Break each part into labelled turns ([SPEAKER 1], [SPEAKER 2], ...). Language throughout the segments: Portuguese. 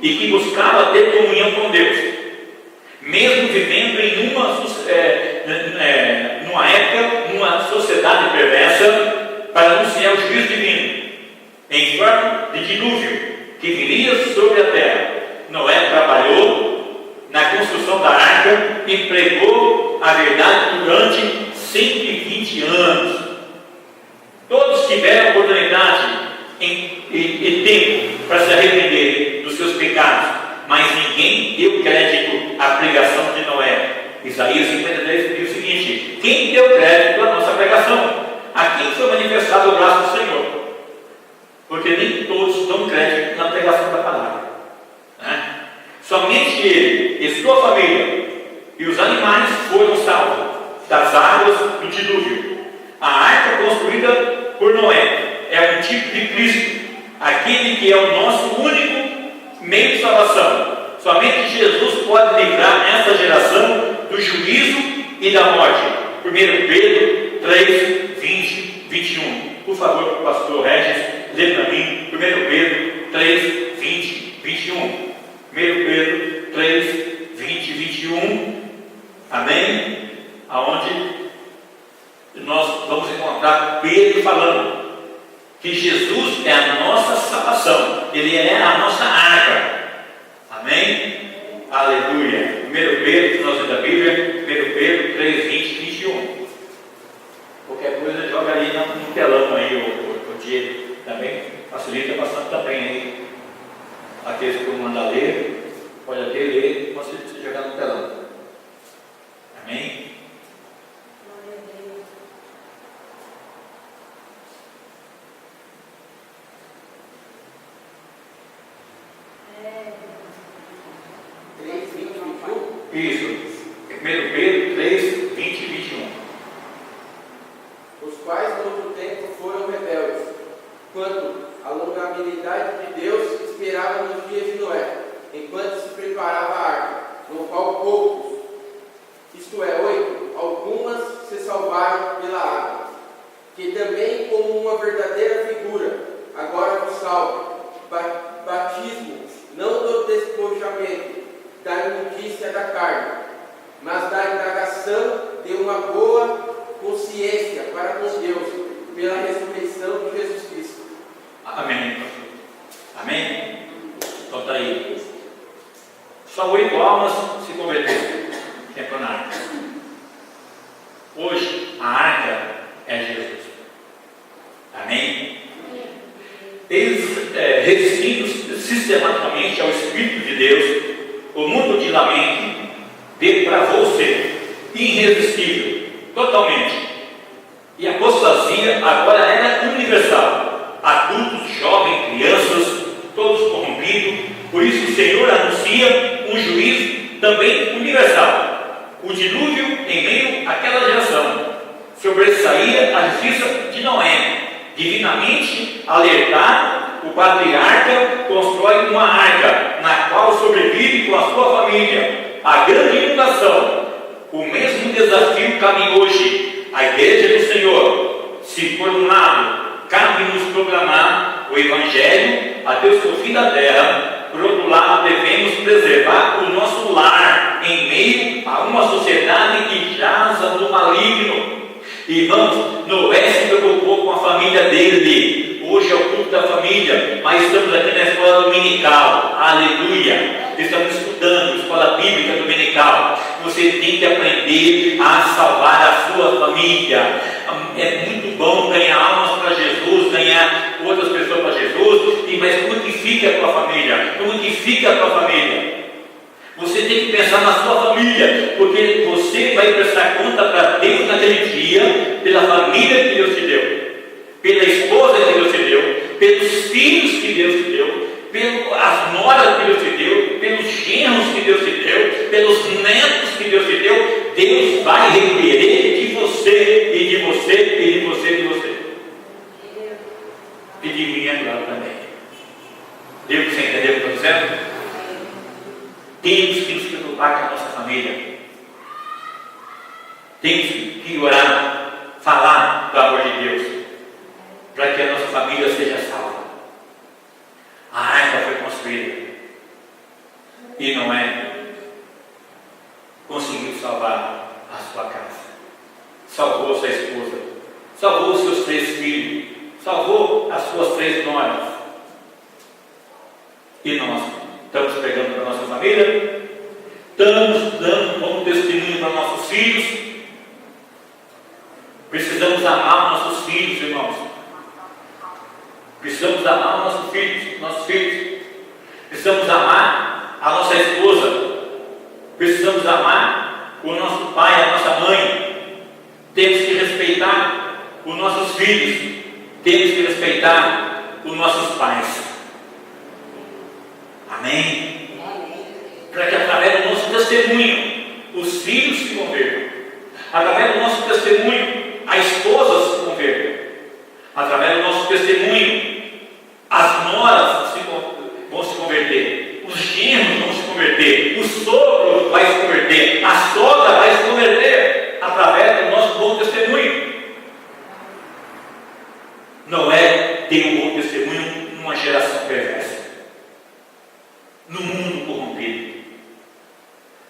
[SPEAKER 1] e que buscava ter comunhão com Deus, mesmo vivendo em numa época, numa sociedade perversa, para anunciar o juízo divino, em forma de dilúvio, que viria sobre a terra. Noé trabalhou na construção da arca e pregou a verdade durante 120 anos. Todos tiveram oportunidade e tempo para se arrepender dos seus pecados, mas ninguém deu crédito à pregação de Noé. Isaías 53 diz o seguinte: quem deu crédito à nossa pregação? A quem foi manifestado o braço do Senhor? Porque nem todos dão crédito na pregação da palavra, né? Somente ele e sua família e os animais foram salvos das águas do dilúvio. A arca construída por Noé é um tipo de Cristo, aquele que é o nosso único meio de salvação. Somente Jesus pode livrar essa geração do juízo e da morte. 1 Pedro 3, 20, 21. Por favor, pastor Regis, lê para mim. 1 Pedro 3, 20, 21. 1 Pedro 3, 20, 21. Amém? Aonde nós vamos encontrar Pedro falando que Jesus é a nossa salvação, Ele é a nossa arca. Amém? Aleluia. 1 Pedro, finalzinho da Bíblia, 1 Pedro 3, 20, 21. Qualquer coisa joga ali no telão aí, o Diego, também facilita bastante também aí. Aqueles que eu mandar ler, pode até ler, mas se jogar no telão. Amém? Isso, 1 Pedro 3, 20 e 21.
[SPEAKER 2] Os quais no outro tempo foram rebeldes, quando a longanimidade de Deus esperava nos dias de Noé, enquanto se preparava a arca, no qual poucos, isto é, 8, algumas se salvaram pela água, que também, como uma verdadeira figura, agora vos salva, batismo, não do despojamento, da imundícia da carne, mas da indagação de uma boa consciência para com Deus, pela ressurreição de Jesus Cristo.
[SPEAKER 1] Amém. Amém? Então está aí. Só 8 almas se converteram. Tempo na arca. Hoje, a arca é Jesus. Amém? Eles resistindo sistematicamente ao Espírito de Deus, o mundo de lamento depravou-se, irresistível, totalmente. E a apostasia agora era universal. Adultos, jovens, crianças, todos corrompidos. Por isso o Senhor anuncia um juízo também universal. O dilúvio em meio àquela geração sobressaía a justiça de Noé. Divinamente alertado, o patriarca constrói uma arca, na qual sobrevive com a sua família. A grande inundação, o mesmo desafio cabe hoje. A igreja do Senhor, se for um lado, cabe-nos proclamar o Evangelho a Deus que é o fim da terra. Por outro lado, devemos preservar o nosso lar em meio a uma sociedade que jaza no maligno. Irmãos, Noé se preocupou com a família dele. Hoje é o culto da família, mas estamos aqui na escola dominical. Aleluia! Estamos estudando escola bíblica dominical. Você tem que aprender a salvar a sua família. É muito bom ganhar almas para Jesus, ganhar outras pessoas para Jesus, mas como que fica a tua família? Como que fica a tua família? Você tem que pensar na sua família, porque você vai prestar conta para Deus naquele dia, pela família que Deus te deu, pela esposa que Deus te deu, pelos filhos que Deus te deu, pelas noras que Deus te deu, pelos genros que Deus te deu, pelos netos que Deus te deu. Deus vai requerer de você, e de você, e de você, e de você. E de mim agora também. Deus, você entendeu o que eu estou dizendo? Temos que nos preocupar com a nossa família. Temos que orar, falar do amor de Deus, para que a nossa família seja salva. A arca foi construída. 6 noras. E nós estamos pregando para a nossa família? Estamos dando bom testemunho para nossos filhos? Precisamos amar os nossos filhos, irmãos. Precisamos amar os nossos filhos. Precisamos amar a nossa esposa. Precisamos amar o nosso pai, a nossa mãe. Temos que respeitar os nossos filhos. Temos que respeitar os nossos pais. Amém? Para que através do nosso testemunho os filhos se convertam. Através do nosso testemunho a esposa se converta. Através do nosso testemunho as noras vão se converter. Os genros vão se converter. O sogro vai se converter. A sogra vai se converter. Através do nosso bom testemunho. Noé tem um bom testemunho numa geração perversa. No mundo corrompido.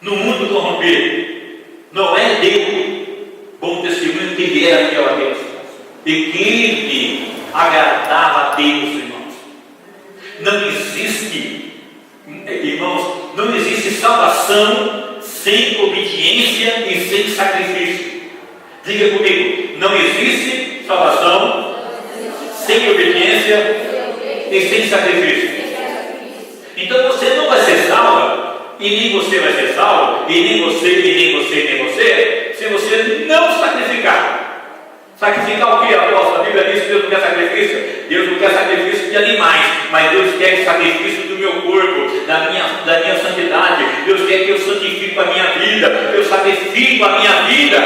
[SPEAKER 1] No mundo corrompido, Noé deu bom testemunho que ele era fiel a Deus. E que ele agradava a Deus, irmãos. Não existe, irmãos, não existe salvação sem obediência e sem sacrifício. Diga comigo, não existe salvação sem obediência e sem sacrifício. Então você não vai ser salvo, e nem você vai ser salvo, e nem você, se você não sacrificar. Sacrificar o que, apóstolo? A Bíblia diz que Deus não quer sacrifício. Deus não quer sacrifício de animais, mas Deus quer sacrifício do meu corpo, da minha santidade. Deus quer que eu santifique a minha vida, eu sacrifico a minha vida.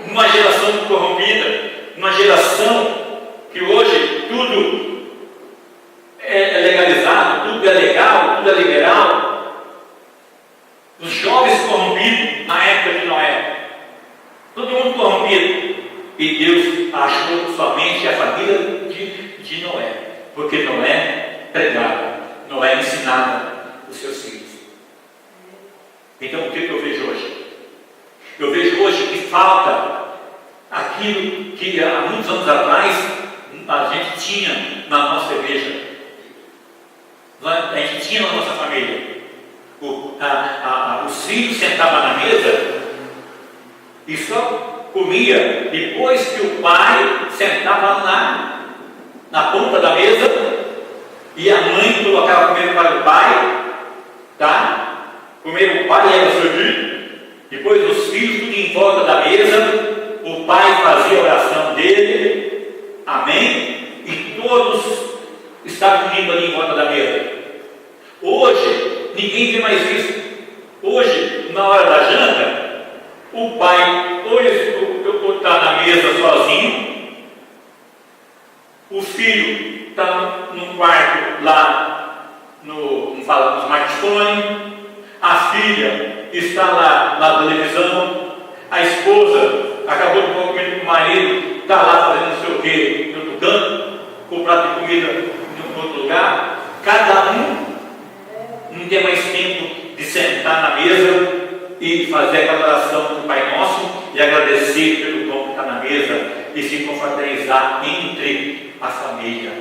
[SPEAKER 1] Numa geração corrompida, numa geração que hoje tudo é legalizado, tudo é legal, tudo é liberal. Os jovens corrompidos na época de Noé, todo mundo corrompido, e Deus achou somente a família de Noé, porque Noé pregava, Noé ensinava os seus filhos. Então o que eu vejo hoje? Eu vejo hoje que falta aquilo que há muitos anos atrás a gente tinha na nossa igreja, a gente tinha na nossa família. Os filhos sentavam na mesa e só comia depois que o pai sentava na ponta da mesa e a mãe colocava comida para o pai, tá? Primeiro o pai era servir, depois os filhos tudo em volta da mesa, o pai fazia a oração dele, amém? E todos estavam comigo ali em volta da mesa. Hoje ninguém vê mais isso. Hoje, na hora da janta, o pai está na mesa sozinho, o filho está no quarto lá no smartphone, a filha está lá na televisão, a esposa acabou de comer com o marido, está lá fazendo não sei o que, no outro canto, com o prato de comida em outro lugar. Cada um não tem mais tempo de sentar na mesa e fazer aquela oração do Pai Nosso e agradecer pelo pão que está na mesa e se confraternizar entre a família.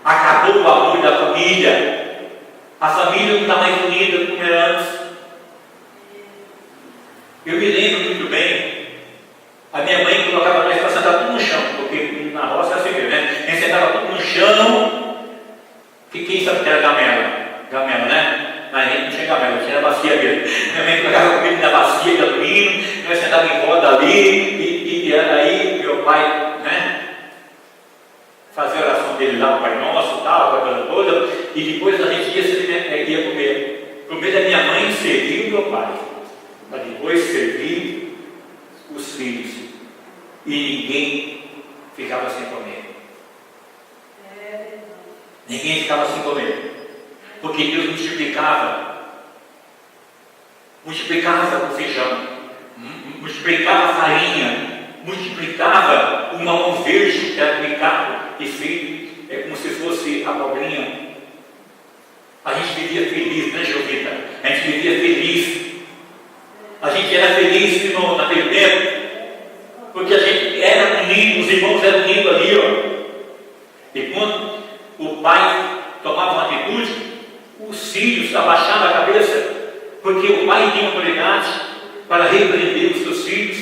[SPEAKER 1] Acabou o amor da família. A família não está mais unida como era antes. Eu me lembro muito bem, a minha mãe colocava nós para sentar tudo no chão, porque na roça é assim mesmo, né? A gente sentava tudo no chão. Quem sabe que era gamela? Gamela, né? Mas a gente não tinha gamela, tinha bacia mesmo. Minha mãe colocava comida na bacia de alumínio, nós sentávamos em roda ali, e aí meu pai, né? Fazia a oração dele lá, o Pai Nosso e tal, aquela coisa toda, e depois a gente ia comer. Por meio da minha mãe servir o meu pai, para depois servir os filhos. E ninguém ficava sem comer. Ninguém ficava sem comer. Porque Deus multiplicava o feijão, multiplicava a farinha, multiplicava o mamão verde que era aplicado e feito como se fosse abobrinha. A gente vivia feliz, né, Jovita? A gente vivia feliz. A gente era feliz, irmão, naquele tempo, porque a gente era unido, os irmãos eram unidos ali, ó. E quando o pai tomava uma atitude, os filhos abaixavam a cabeça, porque o pai tinha autoridade para repreender os seus filhos.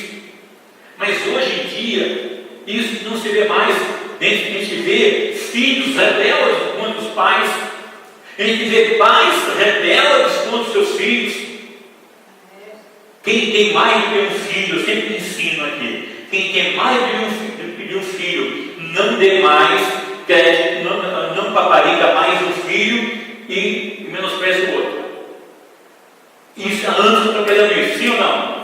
[SPEAKER 1] Mas hoje em dia, isso não se vê mais. A gente vê filhos rebeldes contra os pais, a gente vê pais rebeldes contra os seus filhos. Quem tem mais do que um filho, eu sempre ensino aqui, quem tem mais do que um filho, não dê mais crédito, não paparica mais um filho e menospreze o outro. Isso, anos trabalhando isso, sim ou não?